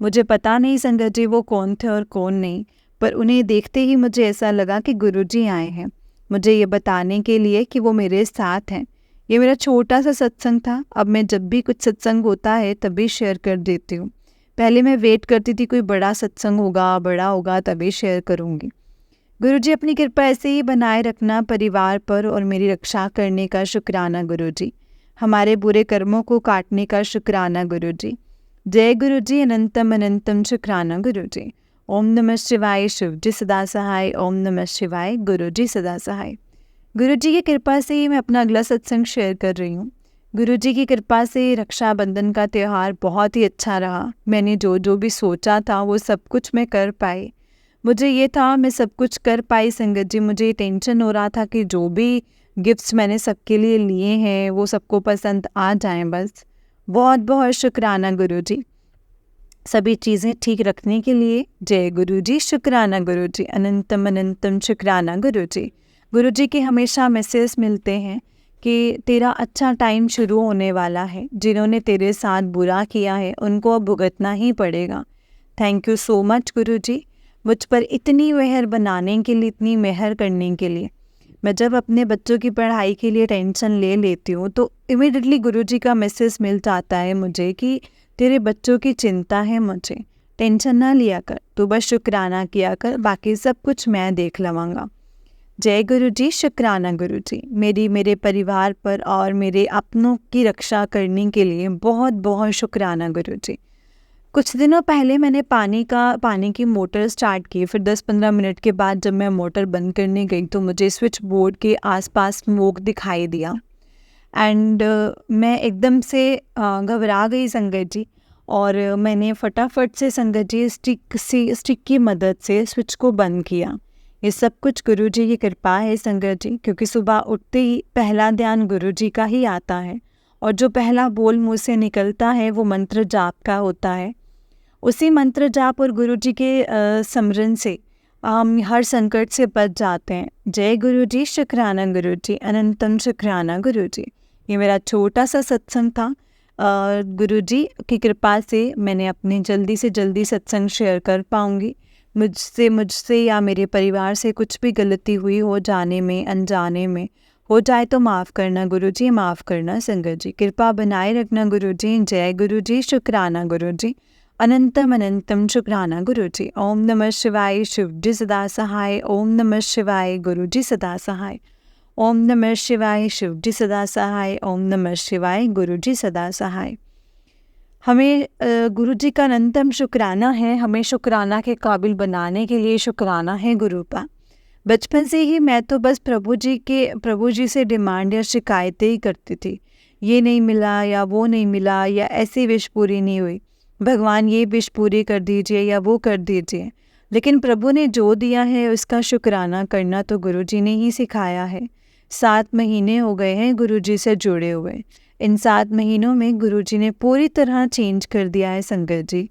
मुझे पता नहीं संगत जी वो कौन थे और कौन नहीं, पर उन्हें देखते ही मुझे ऐसा लगा कि गुरुजी आए हैं मुझे ये बताने के लिए कि वो मेरे साथ हैं। ये मेरा छोटा सा सत्संग था। अब मैं जब भी कुछ सत्संग होता है तभी शेयर कर देती हूँ। पहले मैं वेट करती थी कोई बड़ा सत्संग होगा, बड़ा होगा तभी शेयर करूँगी। गुरुजी अपनी कृपा ऐसे ही बनाए रखना परिवार पर और मेरी रक्षा करने का शुक्राना गुरुजी। हमारे बुरे कर्मों को काटने का शुक्राना गुरुजी। जय गुरुजी, अनंतम अनंतम शुक्राना गुरुजी। ओम नमः शिवाय, शिव जी सदा सहाय, ओम नमः शिवाय, गुरु जी सदा सहाय। गुरु जी की कृपा से ही मैं अपना अगला सत्संग शेयर कर रही हूँ। गुरु जी की कृपा से रक्षाबंधन का त्यौहार बहुत ही अच्छा रहा। मैंने जो जो भी सोचा था वो सब कुछ मैं कर पाई। मुझे ये था मैं सब कुछ कर पाई संगत जी। मुझे ये टेंशन हो रहा था कि जो भी गिफ्ट्स मैंने सबके लिए लिए हैं वो सबको पसंद आ जाएं बस। बहुत बहुत शुक्राना गुरु जी सभी चीज़ें ठीक रखने के लिए। जय गुरु जी, शुक्राना गुरु जी, अनंतम अनंतम शुक्राना गुरु जी। गुरु जी के हमेशा मैसेज मिलते हैं कि तेरा अच्छा टाइम शुरू होने वाला है। जिन्होंने तेरे साथ बुरा किया है उनको अब भुगतना ही पड़ेगा। थैंक यू सो मच गुरु जी, मुझ पर इतनी मेहर बनाने के लिए, इतनी मेहर करने के लिए। मैं जब अपने बच्चों की पढ़ाई के लिए टेंशन ले लेती हूँ तो इमिडिएटली गुरु जी का मैसेज मिल जाता है मुझे कि तेरे बच्चों की चिंता है, मुझे टेंशन ना लिया कर, तू बस शुक्राना किया कर, बाकी सब कुछ मैं देख लवांगा। जय गुरु जी, शुक्राना गुरु जी। मेरे परिवार पर और मेरे अपनों की रक्षा करने के लिए बहुत बहुत शुक्राना गुरु जी। कुछ दिनों पहले मैंने पानी की मोटर स्टार्ट की, फिर 10-15 मिनट के बाद जब मैं मोटर बंद करने गई तो मुझे स्विच बोर्ड के आसपास स्मोक दिखाई दिया एंड मैं एकदम से घबरा गई संगत जी। और मैंने फटाफट से संगत जी स्टिक की मदद से स्विच को बंद किया। ये सब कुछ गुरु जी की कृपा है संगत जी, क्योंकि सुबह उठते ही पहला ध्यान गुरु जी का ही आता है और जो पहला बोल मुँह से निकलता है वो मंत्र जाप का होता है। उसी मंत्र जाप और गुरु जी के स्मरण से हम हर संकट से बच जाते हैं। जय गुरु जी, शुक्राना गुरु जी, अनंतम शुक्राना गुरु जी। ये मेरा छोटा सा सत्संग था। गुरु जी की कृपा से मैंने अपने जल्दी से जल्दी सत्संग शेयर कर पाऊँगी। मुझसे या मेरे परिवार से कुछ भी गलती हुई हो, जाने में अनजाने में हो जाए तो माफ़ करना गुरु जी, माफ़ करना संगत जी। कृपा बनाए रखना गुरु जी। जय गुरु जी, शुक्राना गुरु जी, अनंतम अनंतम शुक्राना गुरु जी। ओम नमः शिवाय, शिव जी सदा सहाय। ओम नमः शिवाय, गुरु जी सदा सहाय। ओम नमः शिवाय, शिव जी सदा सहाय। ओम नमः शिवाय, गुरु जी सदा सहाय। हमें गुरु जी का अनंतम शुक्राना है। हमें शुक्राना के काबिल बनाने के लिए शुक्राना है गुरु का। बचपन से ही मैं तो बस प्रभु जी से डिमांड या शिकायतें ही करती थी। ये नहीं मिला या वो नहीं मिला या ऐसी विश पूरी नहीं हुई, भगवान ये विश पूरी कर दीजिए या वो कर दीजिए। लेकिन प्रभु ने जो दिया है उसका शुक्राना करना तो गुरु जी ने ही सिखाया है। 7 महीने हो गए हैं गुरु जी से जुड़े हुए। इन 7 महीनों में गुरु जी ने पूरी तरह चेंज कर दिया है संगत जी।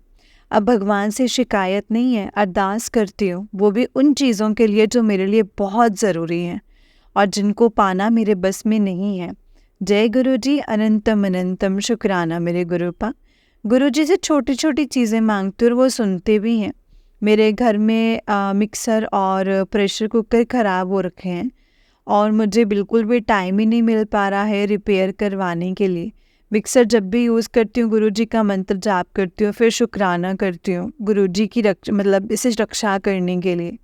अब भगवान से शिकायत नहीं है, अरदास करती हूँ, वो भी उन चीज़ों के लिए जो मेरे लिए बहुत ज़रूरी हैं और जिनको पाना मेरे बस में नहीं है। जय गुरु जी, अनंतम अनंतम शुक्राना मेरे गुरु पा। गुरु जी से छोटी छोटी चीज़ें मांगती हूँ और वो सुनते भी हैं। मेरे घर में मिक्सर और प्रेशर कुकर ख़राब हो रखे हैं और मुझे बिल्कुल भी टाइम ही नहीं मिल पा रहा है रिपेयर करवाने के लिए। मिक्सर जब भी यूज़ करती हूँ गुरु जी का मंत्र जाप करती हूँ, फिर शुक्राना करती हूँ गुरु जी की इसे रक्षा करने के लिए।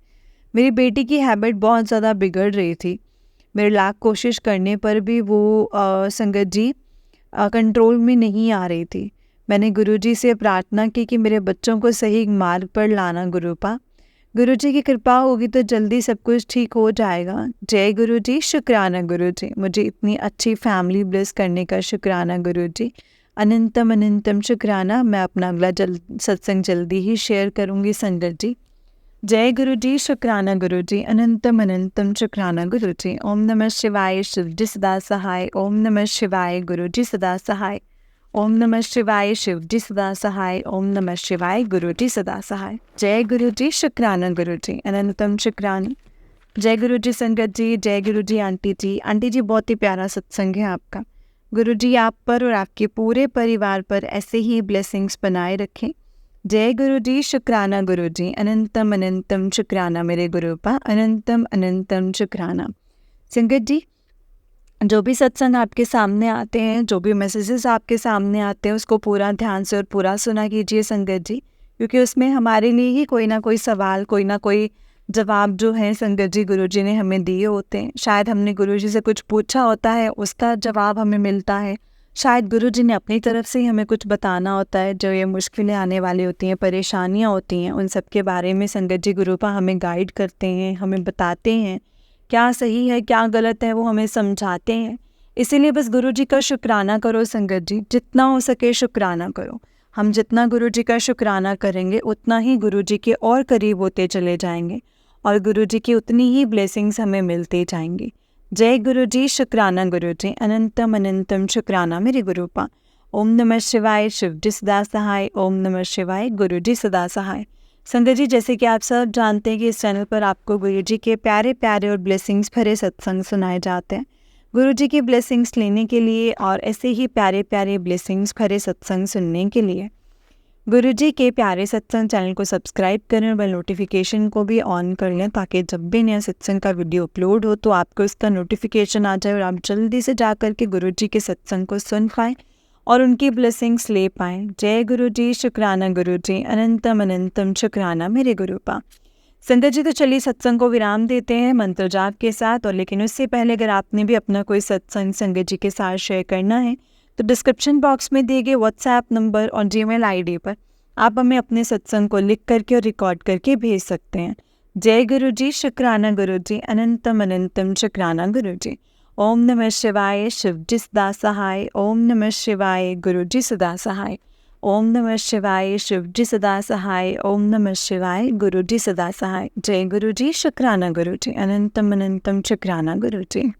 मेरी बेटी की हैबिट बहुत ज़्यादा बिगड़ रही थी। मेरे लाख कोशिश करने पर भी वो संगत जी कंट्रोल में नहीं आ रही थी। मैंने गुरु जी से प्रार्थना की कि मेरे बच्चों को सही मार्ग पर लाना गुरु पा। गुरु जी की कृपा होगी तो जल्दी सब कुछ ठीक हो जाएगा। जय गुरु जी, शुक्राना गुरु जी, मुझे इतनी अच्छी फैमिली ब्लेस करने का शुक्राना गुरु जी। अनंतम अनंतम शुक्राना। मैं अपना अगला सत्संग जल्दी ही शेयर करूँगी संगत जी। जय गुरु जी, शुक्राना गुरु जी, अनंतम अनंतम शुक्राना गुरु जी। ओम नमः शिवाय, शिव जी सदा सहाय। ओम नमः शिवाय, गुरु जी सदा सहाय। ओम नमः शिवाय, शिव जी सदा सहाय। ओम नमः शिवाय, गुरु जी सदा सहाय। जय गुरु जी, शुक्राना गुरु जी, अनंतम शुक्राना। जय गुरु जी संगत जी। जय गुरु जी आंटी जी। आंटी जी बहुत ही प्यारा सत्संग है आपका। गुरु जी आप पर और आपके पूरे परिवार पर ऐसे ही ब्लेसिंग्स बनाए रखें। जय गुरु जी, शुक्राना गुरु जी, अनंतम अनंतम शुक्राना मेरे गुरु पा। अनंतम अनंतम शुक्राना। संगत जी, जो भी सत्संग आपके सामने आते हैं, जो भी मैसेजेस आपके सामने आते हैं, उसको पूरा ध्यान से और पूरा सुना कीजिए संगत जी, क्योंकि उसमें हमारे लिए ही कोई ना कोई सवाल, कोई ना कोई जवाब जो है संगत जी गुरु जी ने हमें दिए होते हैं। शायद हमने गुरु जी से कुछ पूछा होता है, उसका जवाब हमें मिलता है। शायद गुरु जी ने अपनी तरफ से ही हमें कुछ बताना होता है। जो ये मुश्किलें आने वाली होती हैं, परेशानियाँ होती हैं, उन सब के बारे में संगत जी गुरु पा हमें गाइड करते हैं, हमें बताते हैं क्या सही है क्या गलत है, वो हमें समझाते हैं। इसीलिए बस गुरु जी का शुक्राना करो संगत जी, जितना हो सके शुक्राना करो। हम जितना गुरु जी का शुक्राना करेंगे उतना ही गुरु जी के और करीब होते चले जाएंगे और गुरु जी की उतनी ही ब्लेसिंग्स हमें मिलते जाएंगी। जय गुरु जी, शुक्राना गुरु जी, अनंतम अनंतम शुक्राना मेरे गुरु पा। ओम नमः शिवाय, शिव जी सदा सहाय। ओम नमः शिवाय, गुरु जी सदा सहाय। संगत जी, जैसे कि आप सब जानते हैं कि इस चैनल पर आपको गुरु जी के प्यारे प्यारे और ब्लेसिंग्स भरे सत्संग सुनाए जाते हैं। गुरु जी की ब्लेसिंग्स लेने के लिए और ऐसे ही प्यारे प्यारे ब्लेसिंग्स भरे सत्संग सुनने के लिए गुरु जी के प्यारे सत्संग चैनल को सब्सक्राइब करें और बेल नोटिफिकेशन को भी ऑन कर लें, ताकि जब भी नया सत्संग का वीडियो अपलोड हो तो आपको इसका नोटिफिकेशन आ जाए और आप जल्दी से जा कर के गुरु जी के सत्संग को सुन पाएँ और उनकी ब्लेसिंग्स ले पाएँ। जय गुरु जी, शुक्राना गुरु जी, अनंतम अनंतम शुक्राना मेरे गुरु पा। संगत जी, तो चलिए सत्संग को विराम देते हैं मंत्र जाप के साथ। और लेकिन उससे पहले अगर आपने भी अपना कोई सत्संग संगत जी के साथ शेयर करना है तो डिस्क्रिप्शन बॉक्स में दिए गए व्हाट्सएप नंबर और जीमेल आईडी पर आप हमें अपने सत्संग को लिख करके और रिकॉर्ड करके भेज सकते हैं। जय गुरु जी, शुक्राना गुरु जी, अनंतम अनंतम शुक्राना गुरु जी। ओम नमः शिवाय, शिव जी सदा सहाय। ओम नमः शिवाय, गुरु जी सदा सहाय। ओम नमः शिवाय, शिव जी सदा सहाय। ओम नमः शिवाय, गुरु जी सदा सहाय। जय गुरु जी, शुक्राना गुरु जी, अनंतम अनंतम शुक्राना गुरु जी।